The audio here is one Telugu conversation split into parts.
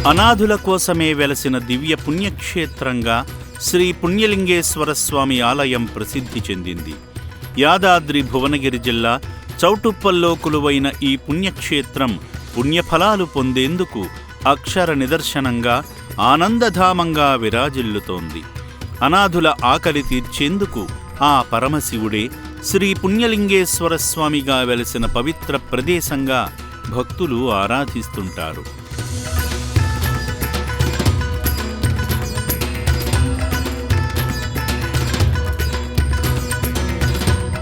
అనాథుల కోసమే వెలసిన దివ్య పుణ్యక్షేత్రంగా శ్రీ పుణ్యలింగేశ్వర స్వామి ఆలయం ప్రసిద్ధి చెందింది. యాదాద్రి భువనగిరి జిల్లా చౌటుప్పల్లో కొలువైన ఈ పుణ్యక్షేత్రం పుణ్యఫలాలు పొందేందుకు అక్షర నిదర్శనంగా ఆనందధామంగా విరాజిల్లుతోంది. అనాథుల ఆకలి తీర్చేందుకు ఆ పరమశివుడే శ్రీ పుణ్యలింగేశ్వర స్వామిగా వెలసిన పవిత్ర ప్రదేశంగా భక్తులు ఆరాధిస్తుంటారు.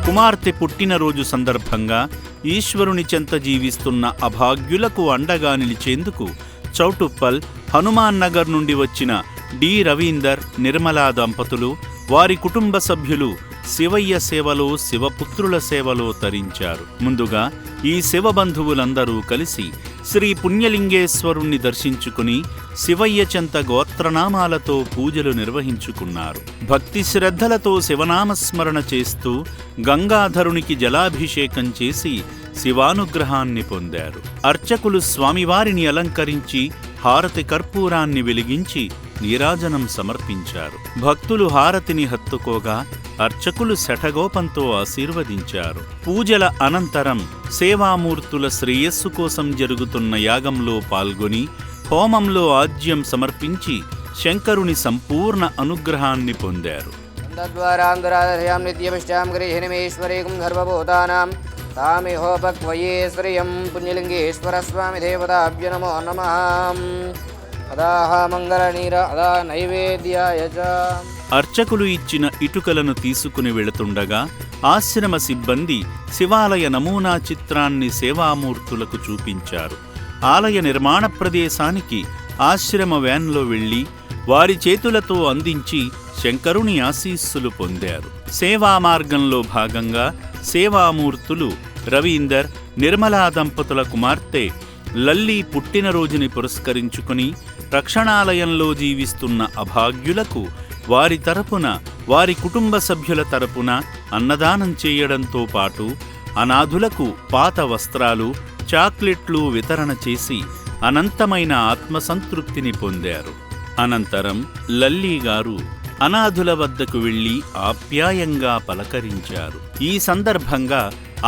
కుమార్తె పుట్టినరోజు సందర్భంగా ఈశ్వరుని చెంత జీవిస్తున్న అభాగ్యులకు అండగా నిలిచేందుకు చౌటుప్పల్, హనుమాన్ నగర్ నుండి వచ్చిన డి రవీందర్, నిర్మలా దంపతులు, వారి కుటుంబ సభ్యులు శివయ్య సేవలో, శివపుత్రుల సేవలో తరించారు. ముందుగా ఈ శివబంధువులందరూ కలిసి శ్రీ పుణ్యలింగేశ్వరుణ్ణి దర్శించుకుని శివయ్య చెంత గోత్రనామాలతో పూజలు నిర్వహించుకున్నారు. భక్తి శ్రద్ధలతో శివనామస్మరణ చేస్తూ గంగాధరునికి జలాభిషేకం చేసి శివానుగ్రహాన్ని పొందారు. అర్చకులు స్వామివారిని అలంకరించి హారతి కర్పూరాన్ని వెలిగించి నీరాజనం సమర్పించారు. భక్తులు హారతిని హత్తుకోగా అర్చకులు శఠగోపంతో ఆశీర్వదించారు. పూజల అనంతరం సేవామూర్తుల శ్రేయస్సు కోసం జరుగుతున్న యాగంలో పాల్గొని హోమంలో ఆజ్యం సమర్పించి శంకరుని సంపూర్ణ అనుగ్రహాన్ని పొందారు. అర్చకులు ఇచ్చిన ఇటుకలను తీసుకుని వెళుతుండగా ఆశ్రమ సిబ్బంది శివాలయ నమూనా చిత్రాన్ని సేవామూర్తులకు చూపించారు. ఆలయ నిర్మాణ ప్రదేశానికి ఆశ్రమ వ్యాన్లో వెళ్లి వారి చేతులతో అందించి శంకరుని ఆశీస్సులు పొందారు. సేవా మార్గంలో భాగంగా సేవామూర్తులు రవీందర్, నిర్మలా దంపతుల కుమార్తె లల్లీ పుట్టినరోజుని పురస్కరించుకుని రక్షణాలయంలో జీవిస్తున్న అభాగ్యులకు వారి తరపున, వారి కుటుంబ సభ్యుల తరపున అన్నదానం చేయడంతో పాటు అనాథులకు పాత వస్త్రాలు, చాక్లెట్లు వితరణ చేసి అనంతమైన ఆత్మసంతృప్తిని పొందారు. అనంతరం లల్లీ గారు అనాథుల వద్దకు వెళ్లి ఆప్యాయంగా పలకరించారు. ఈ సందర్భంగా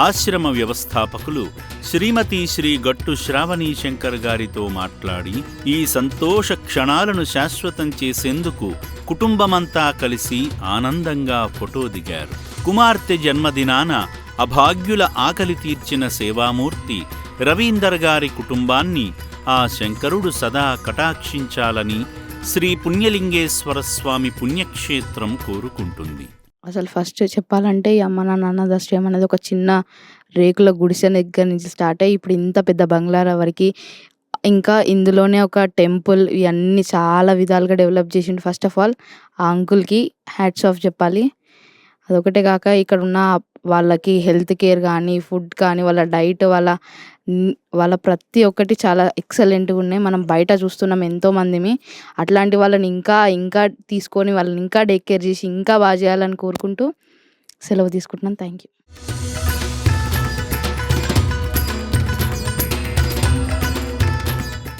ఆశ్రమ వ్యవస్థాపకులు శ్రీమతి శ్రీ గట్టు శ్రావణీ శంకర్ గారితో మాట్లాడి ఈ సంతోష క్షణాలను శాశ్వతం చేసేందుకు కుటుంబమంతా కలిసి ఆనందంగా ఫోటో దిగారు. కుమార్తె జన్మదినాన అభాగ్యుల ఆకలి తీర్చిన సేవామూర్తి రవీందర్ గారి కుటుంబాన్ని ఆ శంకరుడు సదా కటాక్షించాలని శ్రీ పుణ్యలింగేశ్వర స్వామి పుణ్యక్షేత్రం కోరుకుంటుంది. అసలు ఫస్ట్ చెప్పాలంటే ఈ అమ్మ నాన్న అనాథాశ్రయం అనేది ఒక చిన్న రేకుల గుడిసె దగ్గర నుంచి స్టార్ట్ అయ్యి ఇప్పుడు ఇంత పెద్ద బంగ్లాల వరకు, ఇంకా ఇందులోనే ఒక టెంపుల్, ఇవన్నీ చాలా విధాలుగా డెవలప్ చేసిండు. ఫస్ట్ ఆఫ్ ఆల్ ఆ అంకుల్కి హ్యాట్స్ ఆఫ్ చెప్పాలి. అదొకటే కాక ఇక్కడ ఉన్న వాళ్ళకి హెల్త్ కేర్ కానీ, ఫుడ్ కానీ, వాళ్ళ డైట్, వాళ్ళ ప్రతి ఒక్కటి చాలా ఎక్సలెంట్గా ఉన్నాయి. మనం బయట చూస్తున్నాం ఎంతోమందిని. అట్లాంటి వాళ్ళని ఇంకా తీసుకొని వాళ్ళని ఇంకా టేక్ కేర్ చేసి ఇంకా బాగా చేయాలని కోరుకుంటూ సెలవు తీసుకుంటున్నాను. Thank you.